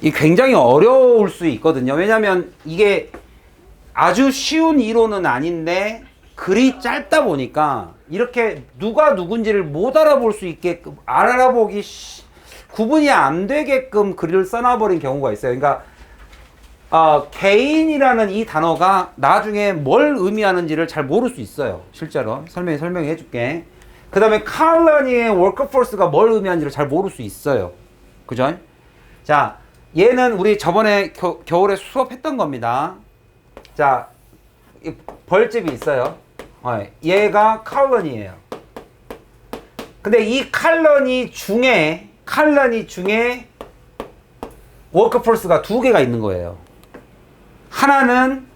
이 굉장히 어려울 수 있거든요. 왜냐면 이게 아주 쉬운 이론은 아닌데 글이 짧다 보니까 이렇게 누가 누군지를 못 알아볼 수 있게끔 알아보기 구분이 안 되게끔 글을 써놔버린 경우가 있어요. 그러니까 개인이라는 이 단어가 나중에 뭘 의미하는지를 잘 모를 수 있어요. 실제로 설명해 줄게. 그 다음에 칼러니의 워크포스가 뭘 의미하는지를 잘 모를 수 있어요. 그죠? 자, 얘는 우리 저번에 겨울에 수업했던 겁니다. 자, 벌집이 있어요. 얘가 칼러니예요. 근데 이 칼러니 중에 워크포스가 두 개가 있는 거예요. 하나는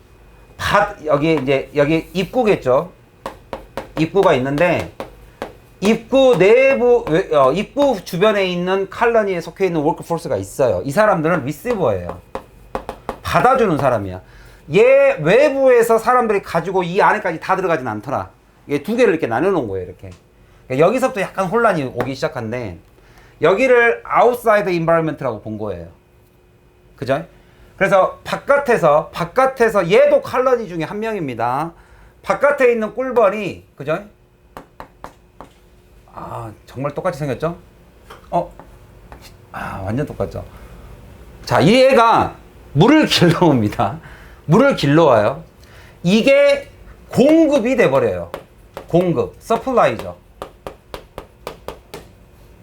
여기 입구겠죠. 입구가 있는데 입구 내부 입구 주변에 있는 칼러니에 속해 있는 워크포스가 있어요. 이 사람들은 리시버예요. 받아주는 사람이야. 얘 외부에서 사람들이 가지고 이 안에까지 다 들어가진 않더라. 이게 두 개를 이렇게 나눠놓은 거예요. 이렇게. 그러니까 여기서부터 약간 혼란이 오기 시작한데 여기를 outside environment라고 본 거예요. 그죠? 그래서 바깥에서 얘도 칼러니 중에 한 명입니다. 바깥에 있는 꿀벌이, 그죠? 정말 똑같이 생겼죠? 완전 똑같죠? 자, 이 애가 물을 길러옵니다. 물을 길러와요. 이게 공급이 돼버려요. 공급, 서플라이죠.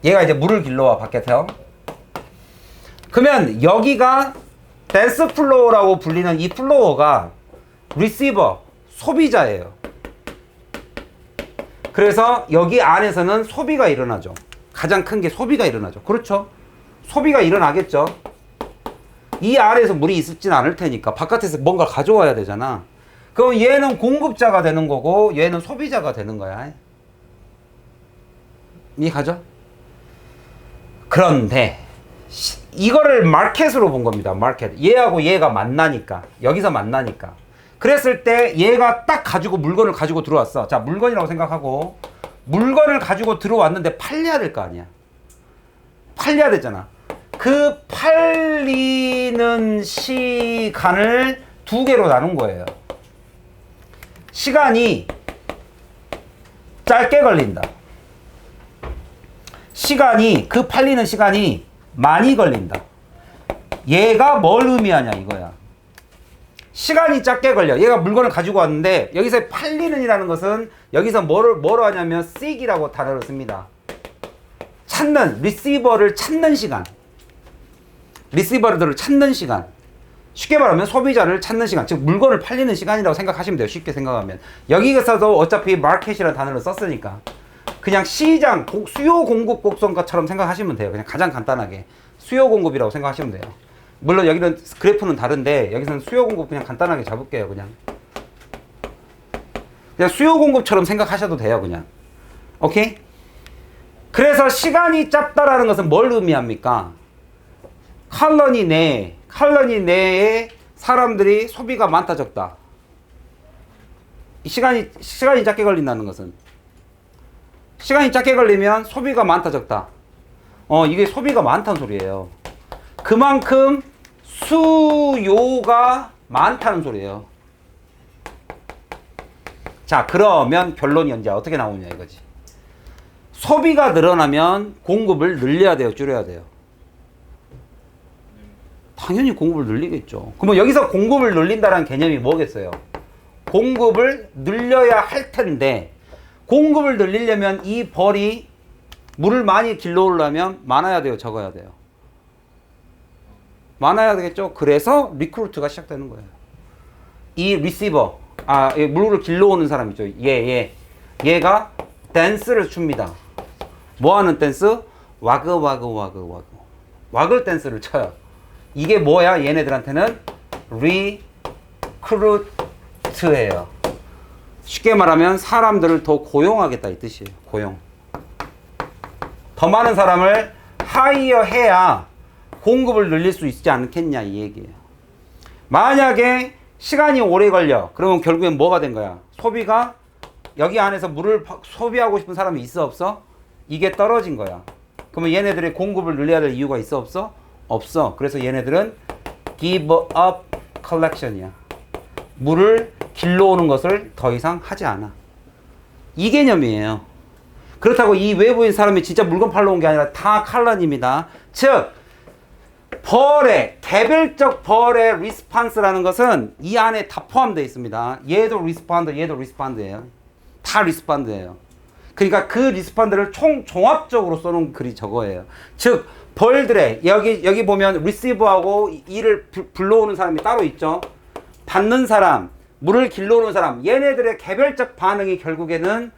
얘가 이제 물을 길러와, 밖에서. 그러면 여기가 댄스 플로어라고 불리는 이 플로어가 리시버, 소비자예요. 그래서 여기 안에서는 소비가 일어나죠. 가장 큰 게 소비가 일어나죠. 그렇죠? 소비가 일어나겠죠. 이 안에서 물이 있을진 않을 테니까 바깥에서 뭔가 가져와야 되잖아. 그럼 얘는 공급자가 되는 거고 얘는 소비자가 되는 거야. 이해가죠? 그런데 이거를 마켓으로 본 겁니다. 마켓. 얘하고 얘가 만나니까. 여기서 만나니까. 그랬을 때 얘가 딱 물건을 가지고 들어왔어. 자, 물건이라고 생각하고 물건을 가지고 들어왔는데 팔려야 될 거 아니야. 팔려야 되잖아. 그 팔리는 시간을 두 개로 나눈 거예요. 시간이 짧게 걸린다. 그 팔리는 시간이 많이 걸린다. 얘가 뭘 의미하냐 이거야. 시간이 짧게 걸려. 얘가 물건을 가지고 왔는데 여기서 팔리는 이라는 것은 여기서 뭐로 하냐면 seek이라고 단어를 씁니다. 리시버를 찾는 시간. 리시버들을 찾는 시간. 쉽게 말하면 소비자를 찾는 시간. 즉 물건을 팔리는 시간이라고 생각하시면 돼요. 쉽게 생각하면. 여기에서도 어차피 마켓이라는 단어를 썼으니까 그냥 시장, 수요 공급 곡선과처럼 생각하시면 돼요. 그냥 가장 간단하게 수요 공급이라고 생각하시면 돼요. 물론 여기는 그래프는 다른데 여기서는 수요 공급 그냥 간단하게 잡을게요. 그냥 수요 공급처럼 생각하셔도 돼요. 그냥 오케이? 그래서 시간이 짧다라는 것은 뭘 의미합니까? 칼러니 내에 사람들이 소비가 많다 적다. 시간이 짧게 걸린다는 것은 시간이 짧게 걸리면 소비가 많다 적다. 이게 소비가 많다는 소리예요. 그만큼 수요가 많다는 소리예요. 자, 그러면 결론이 언제 어떻게 나오냐 이거지. 소비가 늘어나면 공급을 늘려야 돼요, 줄여야 돼요? 당연히 공급을 늘리겠죠. 그러면 여기서 공급을 늘린다는 개념이 뭐겠어요? 공급을 늘려야 할 텐데 공급을 늘리려면 이 벌이 물을 많이 길러오려면 많아야 돼요, 적어야 돼요? 많아야 되겠죠. 그래서 리크루트가 시작되는 거예요. 이 리시버, 물을 길러오는 사람 있죠. 얘가 댄스를 춥니다. 뭐 하는 댄스? 와그 댄스를 쳐요. 이게 뭐야? 얘네들한테는 리크루트예요. 쉽게 말하면 사람들을 더 고용하겠다 이 뜻이에요. 고용. 더 많은 사람을 하이어 해야 공급을 늘릴 수 있지 않겠냐 이 얘기예요. 만약에 시간이 오래 걸려. 그러면 결국엔 뭐가 된 거야? 소비가 여기 안에서 물을 소비하고 싶은 사람이 있어 없어? 이게 떨어진 거야. 그러면 얘네들의 공급을 늘려야 될 이유가 있어 없어? 없어. 그래서 얘네들은 give up collection이야. 물을 길러오는 것을 더 이상 하지 않아. 이 개념이에요. 그렇다고 이 외부인 사람이 진짜 물건 팔러 온 게 아니라 다 칼란입니다. 즉 벌의 개별적 벌의 리스판스라는 것은 이 안에 다 포함되어 있습니다. 얘도 리스판드, 얘도 리스판드예요. 다 리스판드예요. 그러니까 그 리스판드를 종합적으로 써놓은 글이 저거예요. 즉 벌들의 여기 보면 리시브하고 이를 불러오는 사람이 따로 있죠. 받는 사람, 물을 길러오는 사람, 얘네들의 개별적 반응이 결국에는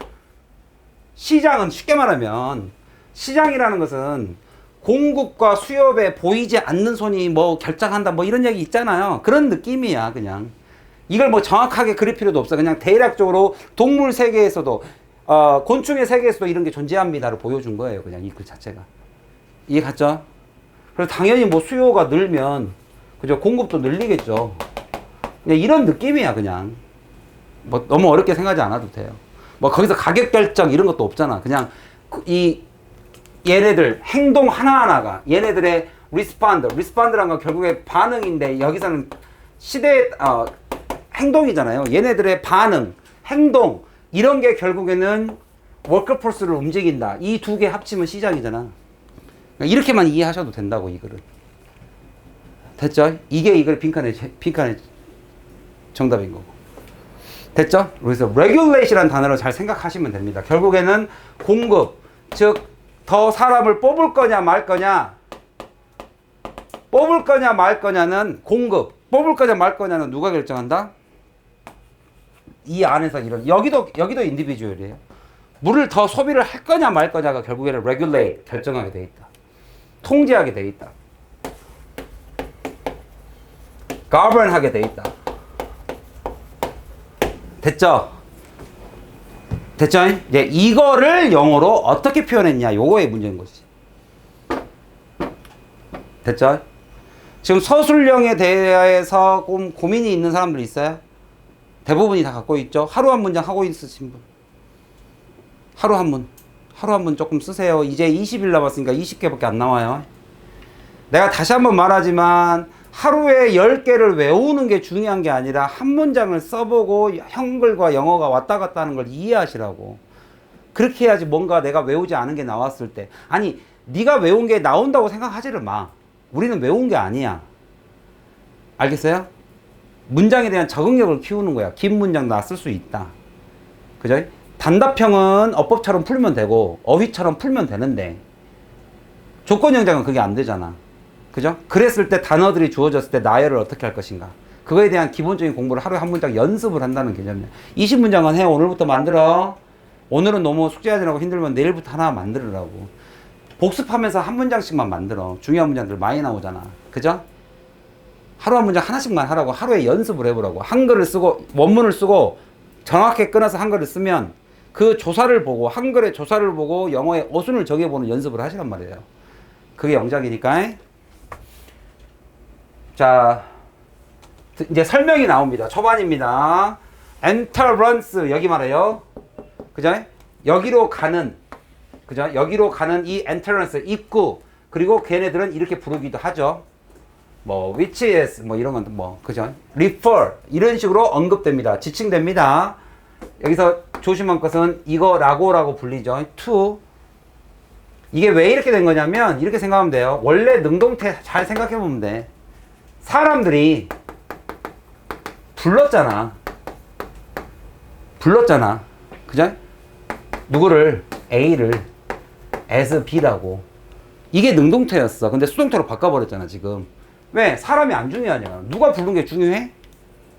시장은 쉽게 말하면 시장이라는 것은 공급과 수요에 보이지 않는 손이 뭐 결정한다 뭐 이런 얘기 있잖아요. 그런 느낌이야 그냥. 이걸 뭐 정확하게 그릴 필요도 없어. 그냥 대략적으로 동물 세계에서도 곤충의 세계에서도 이런 게 존재합니다를 보여준 거예요. 그냥 이 글 자체가. 이해 갔죠? 그래서 당연히 뭐 수요가 늘면 그죠? 공급도 늘리겠죠. 그냥 이런 느낌이야 그냥. 뭐 너무 어렵게 생각하지 않아도 돼요. 뭐 거기서 가격 결정 이런 것도 없잖아. 그냥 이 얘네들 행동 하나하나가 얘네들의 리스판드라는 건 결국에 반응인데 여기서는 시대의 행동이잖아요. 얘네들의 반응, 행동 이런 게 결국에는 워크포스를 움직인다. 이 두 개 합치면 시장이잖아. 이렇게만 이해하셔도 된다고 이 글은. 됐죠? 이게 이 글 빈칸의 정답인 거고. 됐죠? 그래서 regulate이라는 단어를 잘 생각하시면 됩니다. 결국에는 공급, 즉 더 사람을 뽑을 거냐 말 거냐, 뽑을 거냐 말 거냐는 공급, 뽑을 거냐 말 거냐는 누가 결정한다? 이 안에서 이런 여기도 인디비주얼이에요. 물을 더 소비를 할 거냐 말 거냐가 결국에는 regulate 결정하게 돼 있다. 통제하게 돼 있다. govern 하게 돼 있다. 됐죠? 됐죠? 이제 이거를 영어로 어떻게 표현했냐 요거의 문제인 거지. 됐죠? 지금 서술형에 대해서 고민이 있는 사람들 있어요? 대부분이 다 갖고 있죠? 하루 한 문장 하고 있으신 분. 하루 한 문 조금 쓰세요. 이제 20일 남았으니까 20개밖에 안 나와요. 내가 다시 한번 말하지만 하루에 10개를 외우는 게 중요한 게 아니라 한 문장을 써보고 한글과 영어가 왔다 갔다 하는 걸 이해하시라고. 그렇게 해야지 뭔가 내가 외우지 않은 게 나왔을 때, 아니 네가 외운 게 나온다고 생각하지를 마. 우리는 외운 게 아니야. 알겠어요? 문장에 대한 적응력을 키우는 거야. 긴 문장 나 쓸 수 있다. 그죠? 단답형은 어법처럼 풀면 되고 어휘처럼 풀면 되는데 조건영장은 그게 안 되잖아. 그죠? 그랬을 때 단어들이 주어졌을 때 나열을 어떻게 할 것인가. 그거에 대한 기본적인 공부를 하루에 한 문장 연습을 한다는 개념이야. 20문장은 해. 오늘부터 만들어. 오늘은 너무 숙제하느라고 힘들면 내일부터 하나 만들으라고. 복습하면서 한 문장씩만 만들어. 중요한 문장들 많이 나오잖아. 그죠? 하루 한 문장 하나씩만 하라고. 하루에 연습을 해보라고. 한글을 쓰고 원문을 쓰고 정확하게 끊어서 한글을 쓰면 그 조사를 보고 한글의 조사를 보고 영어의 어순을 정해보는 연습을 하시란 말이에요. 그게 영작이니까. 자, 이제 설명이 나옵니다. 초반입니다. entrance 여기 말해요. 그죠? 여기로 가는, 그죠? 여기로 가는 이 entrance 입구. 그리고 걔네들은 이렇게 부르기도 하죠. 뭐 which is 뭐 이런 건 뭐 그죠? refer 이런 식으로 언급됩니다. 지칭됩니다. 여기서 조심할 것은 이거라고 불리죠. to. 이게 왜 이렇게 된 거냐면 이렇게 생각하면 돼요. 원래 능동태 잘 생각해 보면 돼. 사람들이 불렀잖아. 그죠? 누구를 A를 as B라고. 이게 능동태였어. 근데 수동태로 바꿔버렸잖아 지금. 왜? 사람이 안 중요하냐. 누가 부른 게 중요해?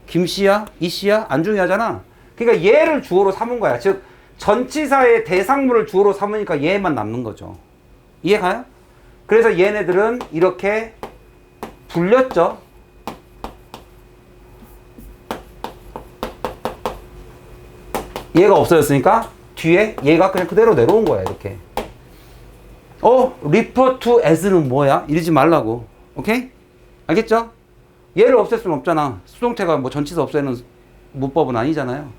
김씨야? 이씨야? 안 중요하잖아. 그러니까 얘를 주어로 삼은 거야. 즉 전치사의 대상물을 주어로 삼으니까 얘만 남는 거죠. 이해가요? 그래서 얘네들은 이렇게 불렸죠. 얘가 없어졌으니까 뒤에 얘가 그냥 그대로 내려온 거야. 이렇게. refer to as는 뭐야? 이러지 말라고. 오케이? 알겠죠? 얘를 없앨 수는 없잖아. 수동태가 뭐 전치사 없애는 문법은 아니잖아요.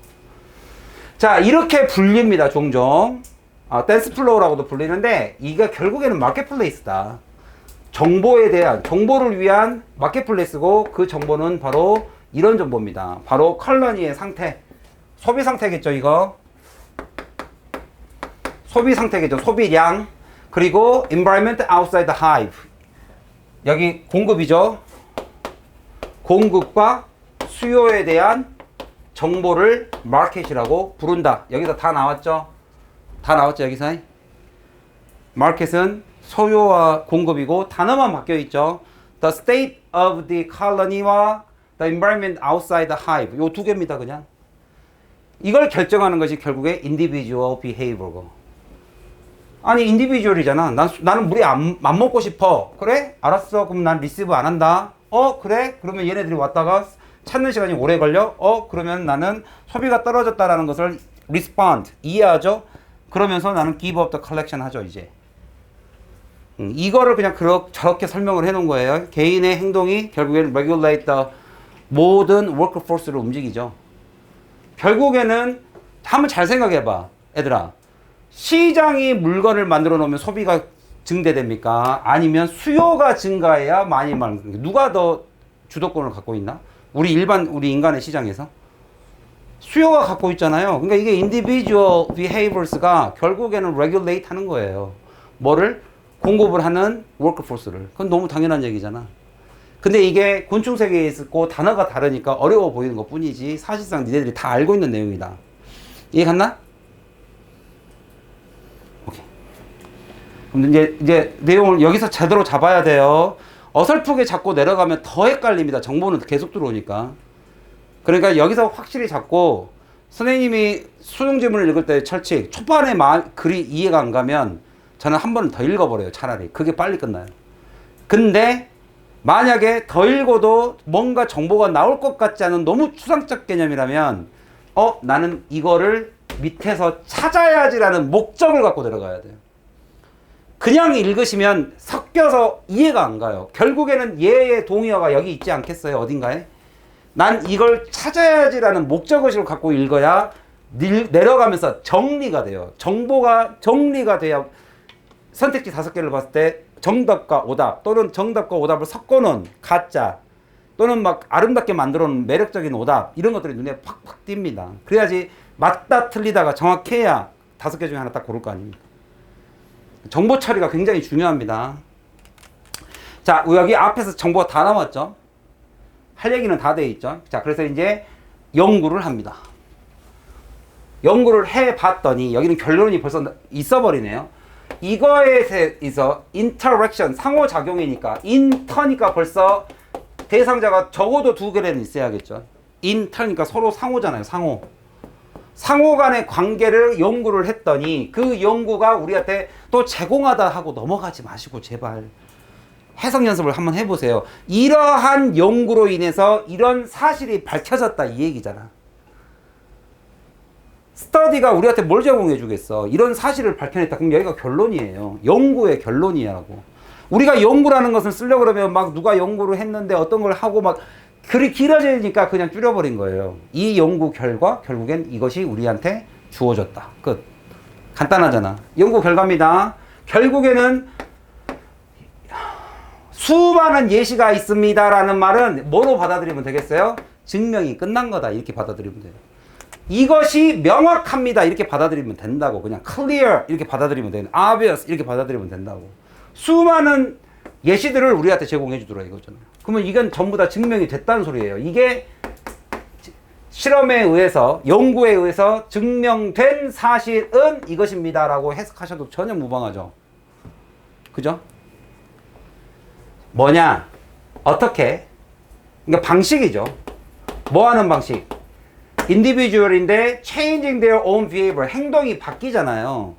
자, 이렇게 불립니다. 종종. 댄스 플로우라고도 불리는데 이게 결국에는 마켓플레이스다. 정보에 대한, 정보를 위한 마켓플레이스고 그 정보는 바로 이런 정보입니다. 바로 컬러니의 상태, 소비 상태겠죠, 이거. 소비 상태겠죠, 소비량. 그리고 environment outside the hive. 여기 공급이죠. 공급과 수요에 대한 정보를 마켓이라고 부른다. 여기서 다 나왔죠? 다 나왔죠, 여기서? 마켓은 소요와 공급이고 단어만 바뀌어 있죠. The state of the colony와 the environment outside the hive. 요 두 개입니다, 그냥. 이걸 결정하는 것이 결국에 individual behavior고. 아니, 인디비주얼이잖아. 나는 물이 안 먹고 싶어. 그래? 알았어. 그럼 난 리시브 안 한다. 그래? 그러면 얘네들이 왔다가 찾는 시간이 오래 걸려? 그러면 나는 소비가 떨어졌다라는 것을 respond, 이해하죠? 그러면서 나는 give up the collection 하죠, 이제. 이거를 그냥 저렇게 설명을 해 놓은 거예요. 개인의 행동이 결국에는 regulate the 모든 workforce를 움직이죠. 결국에는 한번 잘 생각해 봐, 얘들아. 시장이 물건을 만들어 놓으면 소비가 증대됩니까? 아니면 수요가 증가해야 많이 만듭니까? 누가 더 주도권을 갖고 있나? 우리 인간의 시장에서? 수요가 갖고 있잖아요. 그러니까 이게 individual behaviors가 결국에는 regulate 하는 거예요. 뭐를? 공급을 하는 workforce를. 그건 너무 당연한 얘기잖아. 근데 이게 곤충 세계에 있고 단어가 다르니까 어려워 보이는 것 뿐이지 사실상 니네들이 다 알고 있는 내용이다. 이해 갔나? 오케이. 그럼 이제 내용을 여기서 제대로 잡아야 돼요. 어설프게 잡고 내려가면 더 헷갈립니다. 정보는 계속 들어오니까. 그러니까 여기서 확실히 잡고 선생님이 수능 지문을 읽을 때 철칙 초반에 글이 이해가 안 가면 저는 한 번 더 읽어버려요. 차라리. 그게 빨리 끝나요. 근데 만약에 더 읽어도 뭔가 정보가 나올 것 같지 않은 너무 추상적 개념이라면 나는 이거를 밑에서 찾아야지라는 목적을 갖고 들어가야 돼요. 그냥 읽으시면 섞여서 이해가 안 가요. 결국에는 얘의 동의어가 여기 있지 않겠어요? 어딘가에? 난 이걸 찾아야지라는 목적의식을 갖고 읽어야 내려가면서 정리가 돼요. 정보가 정리가 돼야 선택지 5개를 봤을 때 정답과 오답 또는 정답과 오답을 섞어놓은 가짜 또는 막 아름답게 만들어놓은 매력적인 오답 이런 것들이 눈에 팍팍 띕니다. 그래야지 맞다 틀리다가 정확해야 5개 중에 하나 딱 고를 거 아닙니까? 정보 처리가 굉장히 중요합니다. 자, 여기 앞에서 정보가 다 나왔죠? 할 얘기는 다 돼 있죠? 자, 그래서 이제 연구를 합니다. 연구를 해봤더니 여기는 결론이 벌써 있어버리네요. 이거에 대해서 인터랙션, 상호작용이니까 인터니까 벌써 대상자가 적어도 2개는 있어야겠죠. 인터니까 서로 상호잖아요. 상호 간의 관계를 연구를 했더니 그 연구가 우리한테 또 제공하다 하고 넘어가지 마시고 제발 해석 연습을 한번 해보세요. 이러한 연구로 인해서 이런 사실이 밝혀졌다 이 얘기잖아. 스터디가 우리한테 뭘 제공해 주겠어? 이런 사실을 밝혀냈다. 그럼 여기가 결론이에요. 연구의 결론이라고. 우리가 연구라는 것을 쓰려고 그러면 막 누가 연구를 했는데 어떤 걸 하고 막 글이 길어지니까 그냥 줄여버린 거예요. 이 연구 결과 결국엔 이것이 우리한테 주어졌다. 끝. 간단하잖아. 연구 결과입니다. 결국에는 수많은 예시가 있습니다라는 말은 뭐로 받아들이면 되겠어요? 증명이 끝난 거다. 이렇게 받아들이면 돼요. 이것이 명확합니다. 이렇게 받아들이면 된다고. 그냥 clear 이렇게 받아들이면 되는 obvious 이렇게 받아들이면 된다고. 수많은 예시들을 우리한테 제공해 주더라 이거잖아요. 그러면 이건 전부 다 증명이 됐다는 소리예요. 이게 실험에 의해서 연구에 의해서 증명된 사실은 이것입니다라고 해석하셔도 전혀 무방하죠. 그죠? 뭐냐? 어떻게? 그러니까 방식이죠. 뭐 하는 방식? 인디비주얼인데 changing their own behavior 행동이 바뀌잖아요.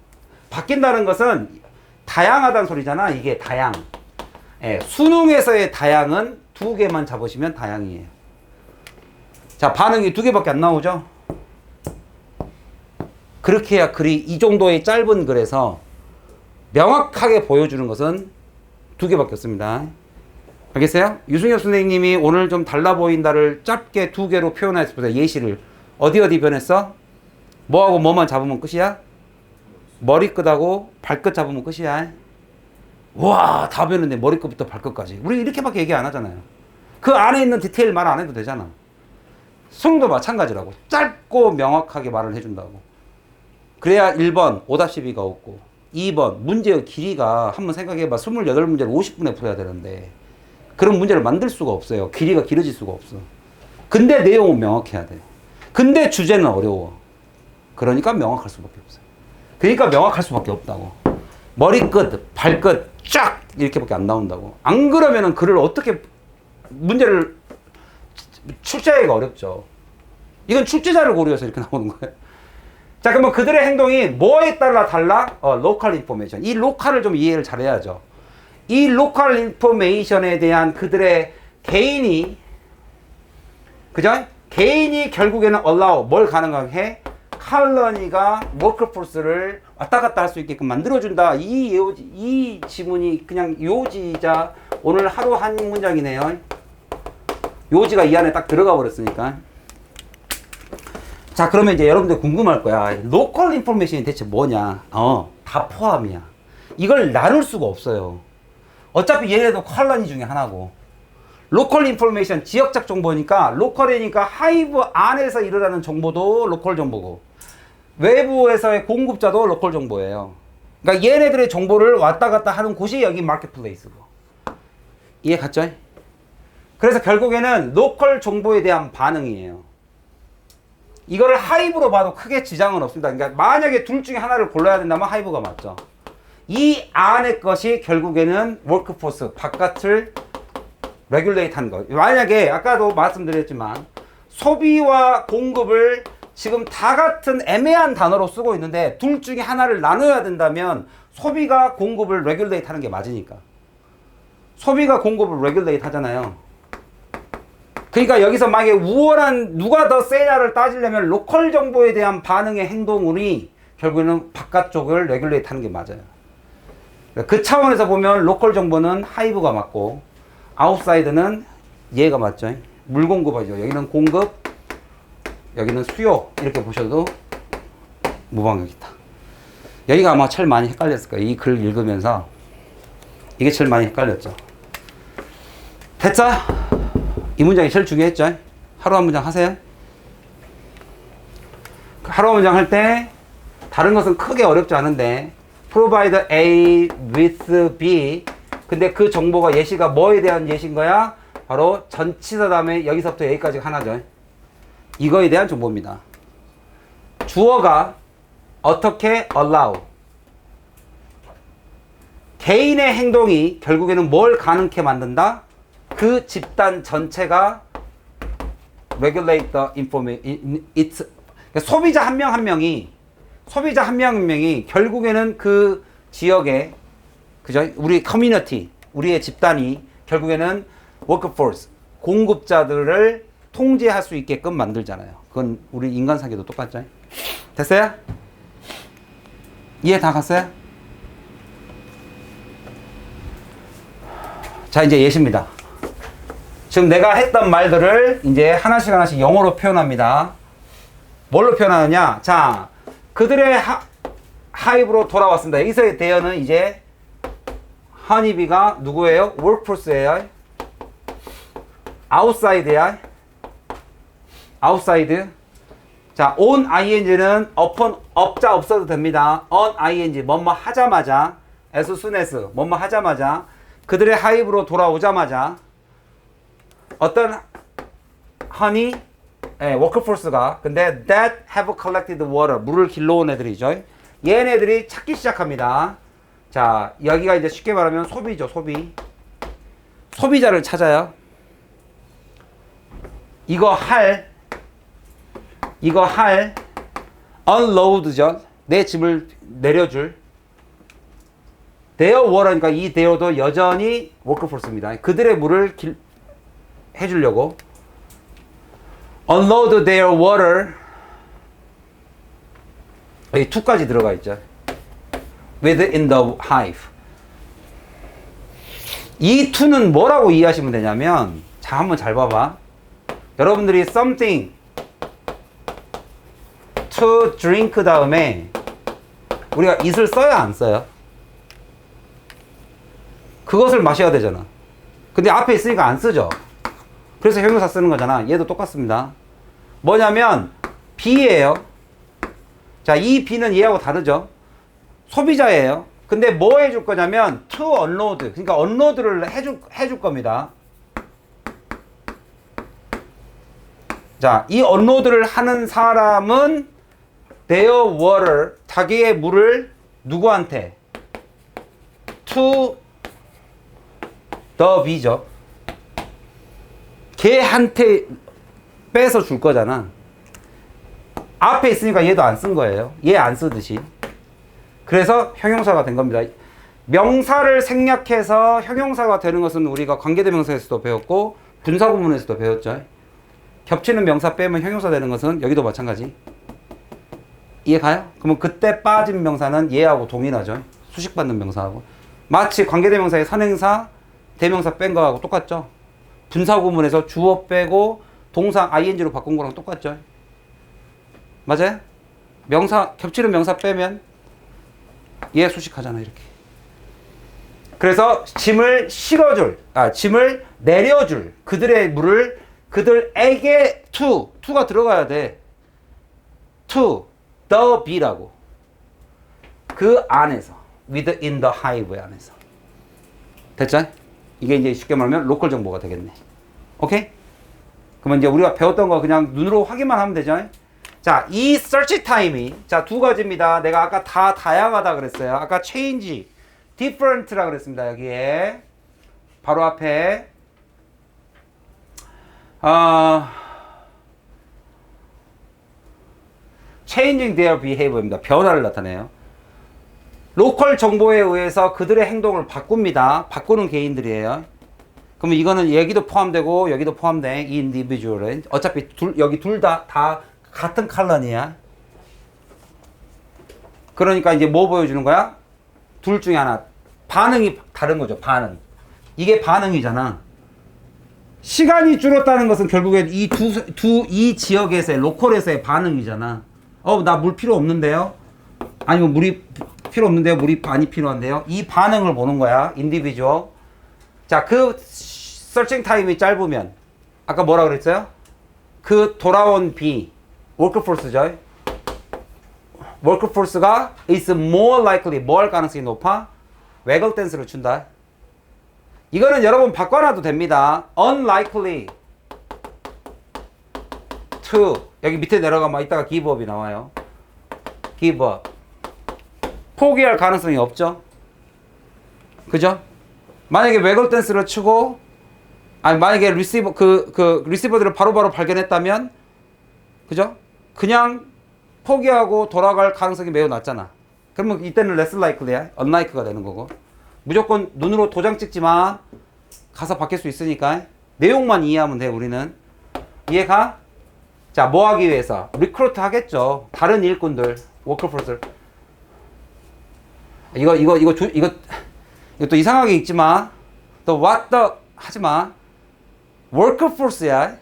바뀐다는 것은 다양하다는 소리잖아. 이게 다양. 예, 수능에서의 다양은 2개만 잡으시면 다양이에요. 자, 반응이 2개밖에 안 나오죠. 그렇게 해야 글이 이 정도의 짧은 글에서 명확하게 보여주는 것은 2개밖에 없습니다. 알겠어요? 유승엽 선생님이 오늘 좀 달라 보인다를 짧게 2개로 표현했을 예시를 어디 변했어? 뭐하고 뭐만 잡으면 끝이야? 머리끝하고 발끝 잡으면 끝이야. 와, 다 배웠네. 머리끝부터 발끝까지. 우리 이렇게밖에 얘기 안 하잖아요. 그 안에 있는 디테일 말 안 해도 되잖아. 수능도 마찬가지라고. 짧고 명확하게 말을 해준다고. 그래야 1번 오답 시비가 없고 2번 문제의 길이가 한번 생각해봐. 28문제를 50분에 풀어야 되는데 그런 문제를 만들 수가 없어요. 길이가 길어질 수가 없어. 근데 내용은 명확해야 돼. 근데 주제는 어려워. 그러니까 명확할 수밖에 없어요. 그러니까 명확할 수밖에 없다고. 머리끝, 발끝 쫙 이렇게밖에 안 나온다고. 안 그러면은 글을 어떻게 문제를 출제하기가 어렵죠. 이건 출제자를 고려해서 이렇게 나오는 거예요. 자, 그러면 그들의 행동이 뭐에 따라 달라? 로컬 인포메이션. 이 로컬을 좀 이해를 잘해야죠. 이 로컬 인포메이션에 대한 그들의 개인이, 그죠? 개인이 결국에는 allow, 뭘 가능하게? 칼러니가 워크포스를 왔다 갔다 할 수 있게끔 만들어준다. 이 지문이 그냥 요지자 오늘 하루 한 문장이네요. 요지가 이 안에 딱 들어가 버렸으니까. 자, 그러면 이제 여러분들 궁금할 거야. 로컬 인포메이션이 대체 뭐냐? 다 포함이야. 이걸 나눌 수가 없어요. 어차피 얘네도 컬러니 중에 하나고. 로컬 인포메이션, 지역적 정보니까, 로컬이니까 하이브 안에서 일어나는 정보도 로컬 정보고, 외부에서의 공급자도 로컬 정보예요. 그러니까 얘네들의 정보를 왔다 갔다 하는 곳이 여기 마켓플레이스고. 이해 갔죠? 그래서 결국에는 로컬 정보에 대한 반응이에요. 이거를 하이브로 봐도 크게 지장은 없습니다. 그러니까 만약에 둘 중에 하나를 골라야 된다면 하이브가 맞죠. 이 안의 것이 결국에는 워크포스, 바깥을 레귤레이트 하는 거. 만약에 아까도 말씀드렸지만 소비와 공급을 지금 다 같은 애매한 단어로 쓰고 있는데 둘 중에 하나를 나눠야 된다면 소비가 공급을 레귤레이트 하는 게 맞으니까. 소비가 공급을 레귤레이트 하잖아요. 그러니까 여기서 만약에 우월한 누가 더 세냐를 따지려면 로컬 정보에 대한 반응의 행동이 결국에는 바깥쪽을 레귤레이트 하는 게 맞아요. 그 차원에서 보면 로컬 정보는 하이브가 맞고 아웃사이드는 얘가 맞죠. 물 공급하죠. 여기는 공급, 여기는 수요. 이렇게 보셔도 무방하겠다. 여기가 아마 제일 많이 헷갈렸을 거예요. 이 글 읽으면서 이게 제일 많이 헷갈렸죠. 됐죠? 이 문장이 제일 중요했죠. 하루 한 문장 하세요. 하루 한 문장 할 때 다른 것은 크게 어렵지 않은데 provide A with B. 근데 그 정보가 예시가 뭐에 대한 예시인 거야? 바로 전치사 다음에 여기서부터 여기까지가 하나죠. 이거에 대한 정보입니다. 주어가 어떻게 allow. 개인의 행동이 결국에는 뭘 가능케 만든다? 그 집단 전체가 regulate the information. 그러니까 소비자 한 명 한 명이 결국에는 그 지역에, 그죠? 우리 커뮤니티, 우리의 집단이 결국에는 workforce, 공급자들을 통제할 수 있게끔 만들잖아요. 그건 우리 인간사계도 똑같죠. 됐어요? 이해 다 갔어요? 자, 이제 예시입니다. 지금 내가 했던 말들을 이제 하나씩 하나씩 영어로 표현합니다. 뭘로 표현하느냐? 자, 그들의 하이브로 돌아왔습니다. 여기서의 대어는 이제 허니비가 누구예요? workforce예요. outside야. outside. 자, on ing는 upon 업자 없어도 됩니다. on ing 뭐뭐 하자마자, as soon as 뭐뭐 하자마자, 그들의 하이브로 돌아오자마자 어떤 honey, workforce가 근데 that have collected water 물을 길러온 애들이죠. 얘네들이 찾기 시작합니다. 자, 여기가 이제 쉽게 말하면 소비죠. 소비자를 찾아요. 이거 할 unload죠. 내 짐을 내려줄 their water니까 이 their도 여전히 workforce입니다. 그들의 물을 해주려고 unload their water. 여기 to까지 들어가 있죠. within the hive. 이 to는 뭐라고 이해하시면 되냐면, 자, 한번 잘 봐봐. 여러분들이 something to drink 다음에 우리가 it을 써야 안 써요? 그것을 마셔야 되잖아. 근데 앞에 있으니까 안 쓰죠. 그래서 형용사 쓰는 거잖아. 얘도 똑같습니다. 뭐냐면 B예요. 자, 이 B는 얘하고 다르죠. 소비자예요. 근데 뭐 해줄 거냐면 to unload. 그러니까 unload를 해줄 겁니다. 자, 이 unload를 하는 사람은 their water, 자기의 물을 누구한테? to the B죠. 걔한테 빼서 줄 거잖아. 앞에 있으니까 얘도 안 쓴 거예요. 얘 안 쓰듯이. 그래서 형용사가 된 겁니다. 명사를 생략해서 형용사가 되는 것은 우리가 관계대명사에서도 배웠고 분사구문에서도 배웠죠. 겹치는 명사 빼면 형용사 되는 것은 여기도 마찬가지. 이해 가요? 그러면 그때 빠진 명사는 얘하고 동일하죠. 수식받는 명사하고. 마치 관계대명사의 선행사, 대명사 뺀 거하고 똑같죠. 분사구문에서 주어 빼고 동사 ing로 바꾼 거랑 똑같죠. 맞아요? 명사, 겹치는 명사 빼면 얘 수식하잖아, 이렇게. 그래서 짐을 짐을 내려줄, 그들의 물을 그들에게 to가 들어가야 돼. to the B라고. 그 안에서. within the hive 안에서. 됐죠? 이게 이제 쉽게 말하면 로컬 정보가 되겠네. 오케이? 그러면 이제 우리가 배웠던 거 그냥 눈으로 확인만 하면 되죠? 자, 이 search time이, 자, 두 가지입니다. 내가 아까 다 다양하다 그랬어요. 아까 change, different라 그랬습니다. 여기에. 바로 앞에. changing their behavior입니다. 변화를 나타내요. 로컬 정보에 의해서 그들의 행동을 바꿉니다. 바꾸는 개인들이에요. 그러면 이거는 여기도 포함되고 여기도 포함돼. 이 individual은. 어차피 여기 둘 다 같은 컬러니야. 그러니까 이제 뭐 보여주는 거야? 둘 중에 하나. 반응이 다른 거죠. 반응. 이게 반응이잖아. 시간이 줄었다는 것은 결국에 이 지역에서의 로컬에서의 반응이잖아. 나 물 필요 없는데요? 아니면 물이 필요 없는데요? 물이 많이 필요한데요? 이 반응을 보는 거야. 인디비주얼. 자, 그 서칭 타임이 짧으면 아까 뭐라 그랬어요? 그 돌아온 B 워크포스죠. 워크포스가 is more likely, 뭐 할 가능성이 높아? 웨글 댄스를 춘다. 이거는 여러분 바꿔놔도 됩니다. unlikely to, 여기 밑에 내려가면 이따가 give up이 나와요. give up. 포기할 가능성이 없죠. 그죠? 만약에 웨글 댄스를 추고, 아니 만약에 리시버들을 바로바로 발견했다면, 그죠? 그냥 포기하고 돌아갈 가능성이 매우 낮잖아. 그러면 이때는 less likely야. unlike가 되는 거고. 무조건 눈으로 도장 찍지 마. 가서 바뀔 수 있으니까. 내용만 이해하면 돼, 우리는. 이해가? 자, 뭐 하기 위해서? 리크루트 하겠죠. 다른 일꾼들, 워크포스를. 이거 또 이상하게 읽지 마. 또 what the 하지 마. 워크포스야.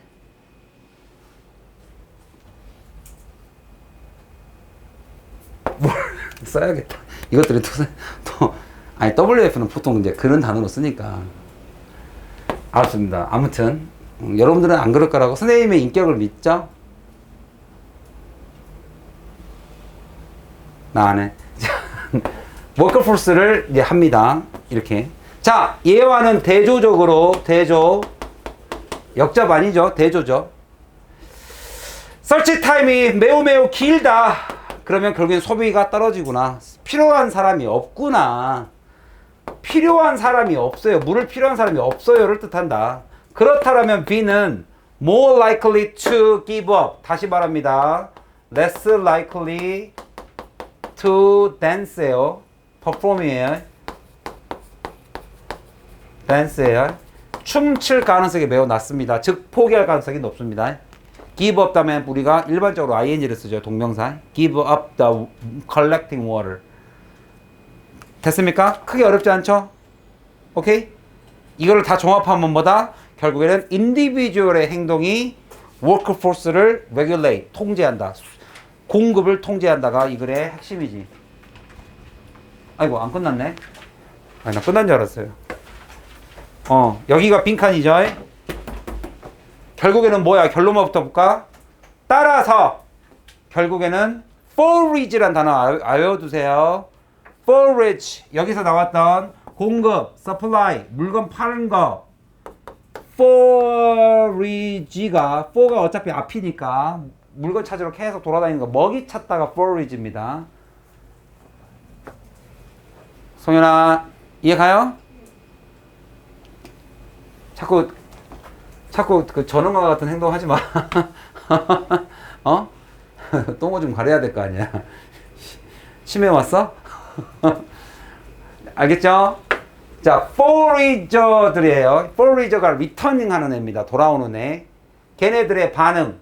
뭘 써야겠다. 이것들이 또 아니 WF는 보통 이제 그런 단어로 쓰니까. 알았습니다. 아무튼 여러분들은 안 그럴 거라고 선생님의 인격을 믿죠? 나 안 해. 워크포스를 이제 합니다. 이렇게. 자, 얘와는 대조적으로 역접 아니죠? 대조죠. 설치 타임이 매우 길다. 그러면 결국엔 소비가 떨어지구나. 필요한 사람이 없구나. 필요한 사람이 없어요. 물을 필요한 사람이 없어요를 뜻한다. 그렇다면 B는 more likely to give up. 다시 말합니다. less likely to dance예요. perform이에요. dance예요. 춤출 가능성이 매우 낮습니다. 즉 포기할 가능성이 높습니다. give up 다음에 우리가 일반적으로 ing를 쓰죠. 동명사. give up the collecting water. 됐습니까? 크게 어렵지 않죠? 오케이? 이거를 다 종합하면 뭐다? 결국에는 individual의 행동이 workforce를 regulate, 통제한다. 공급을 통제한다가 이 글의 핵심이지. 아이고, 안 끝났네. 아니, 나 끝난 줄 알았어요. 여기가 빈칸이죠. 결국에는 뭐야? 결론부터 볼까? 따라서 결국에는 forage란 단어 외워두세요. forage 여기서 나왔던 공급, supply 물건 파는 거. forage가 for가 어차피 앞이니까 물건 찾으러 계속 돌아다니는 거 먹이 찾다가 forage입니다. 송현아 이해 가요? 자꾸 그 전응과 같은 행동 하지 마. 똥오 좀 가려야 될 거 아니야. 심해 왔어? 알겠죠? 자, forager들이에요. forager가 returning 하는 애입니다. 돌아오는 애. 걔네들의 반응.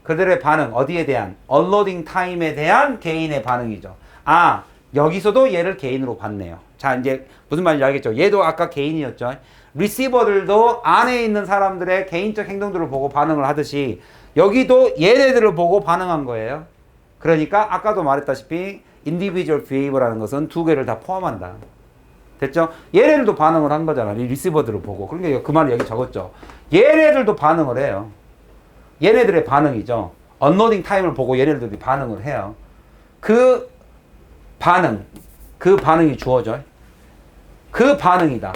그들의 반응. 어디에 대한? unloading time에 대한 개인의 반응이죠. 아, 여기서도 얘를 개인으로 봤네요. 자, 이제 무슨 말인지 알겠죠? 얘도 아까 개인이었죠. 리시버들도 안에 있는 사람들의 개인적 행동들을 보고 반응을 하듯이 여기도 얘네들을 보고 반응한 거예요. 그러니까 아까도 말했다시피 individual behavior라는 것은 두 개를 다 포함한다. 됐죠? 얘네들도 반응을 한 거잖아. 리시버들을 보고. 그러니까 그 말을 여기 적었죠. 얘네들도 반응을 해요. 얘네들의 반응이죠. 언로딩 타임을 보고 얘네들이 반응을 해요. 그 반응이 주어져. 그 반응이다.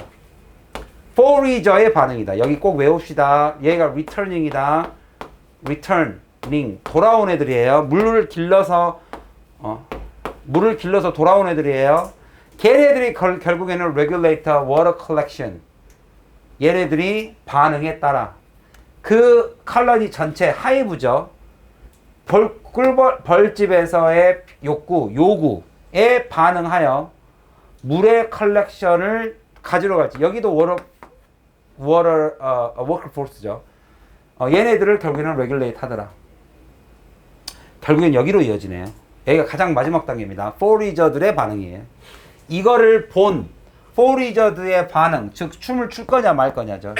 forager의 반응이다. 여기 꼭 외웁시다. 얘가 returning이다. returning. 돌아온 애들이에요. 물을 길러서 돌아온 애들이에요. 걔네들이 결국에는 regulator water collection. 얘네들이 반응에 따라 그 컬러니 전체 하이브죠. 벌집에서의 요구에 반응하여 물의 컬렉션을 가지러 갈지. 여기도 workforce죠. 얘네들을 결국에는 regulate 하더라. 결국엔 여기로 이어지네요. 여기가 가장 마지막 단계입니다. forager들의 반응이에요. 이거를 본 forager들의 반응, 즉 춤을 출 거냐 말 거냐죠.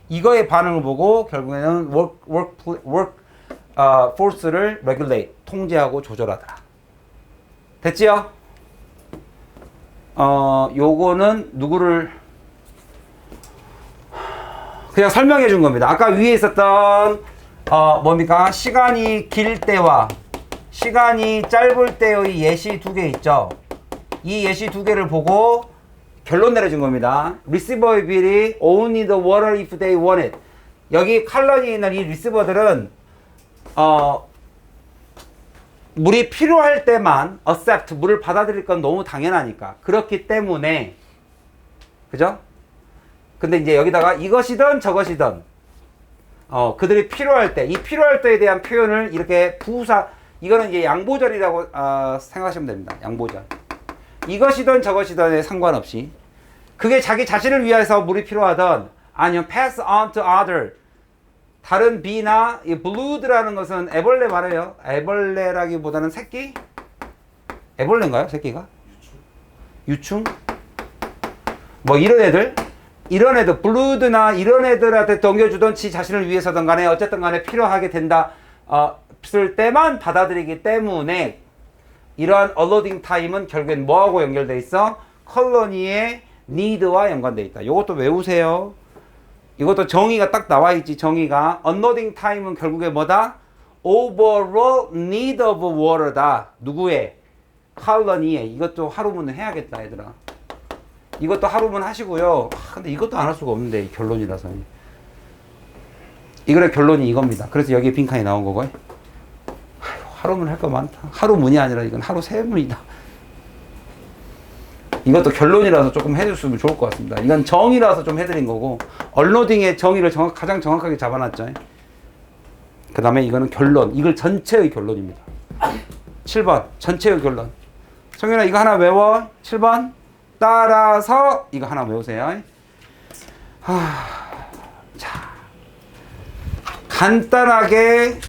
이거의 반응을 보고 결국에는 force를 regulate, 통제하고 조절하더라. 됐지요? 요거는 누구를 그냥 설명해 준 겁니다. 아까 위에 있었던 뭡니까? 시간이 길 때와 시간이 짧을 때의 예시 두 개 있죠. 이 예시 두 개를 보고 결론 내려준 겁니다. receiver의 비리 only the water if they want it. 여기 칼럼니에 있는 이 리시버들은 물이 필요할 때만 accept, 물을 받아들일 건 너무 당연하니까. 그렇기 때문에 그죠? 근데 이제 여기다가 이것이든 저것이든 그들이 필요할 때, 이 필요할 때에 대한 표현을 이렇게 이거는 이제 양보절이라고 생각하시면 됩니다. 양보절. 이것이든 저것이든에 상관없이 그게 자기 자신을 위해서 물이 필요하든 아니면 pass on to other, 다른 비나 이 blood라는 것은 애벌레 말이에요. 애벌레라기보다는 새끼? 애벌레인가요? 새끼가? 유충? 뭐 이런 애들 블루드나 이런 애들한테 넘겨주던 지 자신을 위해서든 간에 어쨌든 간에 필요하게 된다 쓸 때만 받아들이기 때문에 이러한 unloading time은 결국엔 뭐하고 연결돼 있어? 컬러니의 need와 연관돼 있다. 이것도 외우세요. 이것도 정의가 딱 나와 있지. 정의가 unloading time은 결국에 뭐다? overall need of water다. 누구의? 컬러니의. 이것도 하루문은 해야겠다 얘들아. 이것도 하루문 하시고요. 근데 이것도 안 할 수가 없는데 결론이라서. 이거의 결론이 이겁니다. 그래서 여기에 빈칸이 나온 거고. 하루문 할 거 많다. 하루문이 아니라 이건 하루 세 문이다. 이것도 결론이라서 조금 해줬으면 좋을 것 같습니다. 이건 정의라서 좀 해드린 거고 언로딩의 정의를 가장 정확하게 잡아놨죠. 그 다음에 이거는 결론. 이걸 전체의 결론입니다. 7번 전체의 결론. 성현아 이거 하나 외워. 7번 따라서 이거 하나 외우세요. 자, 간단하게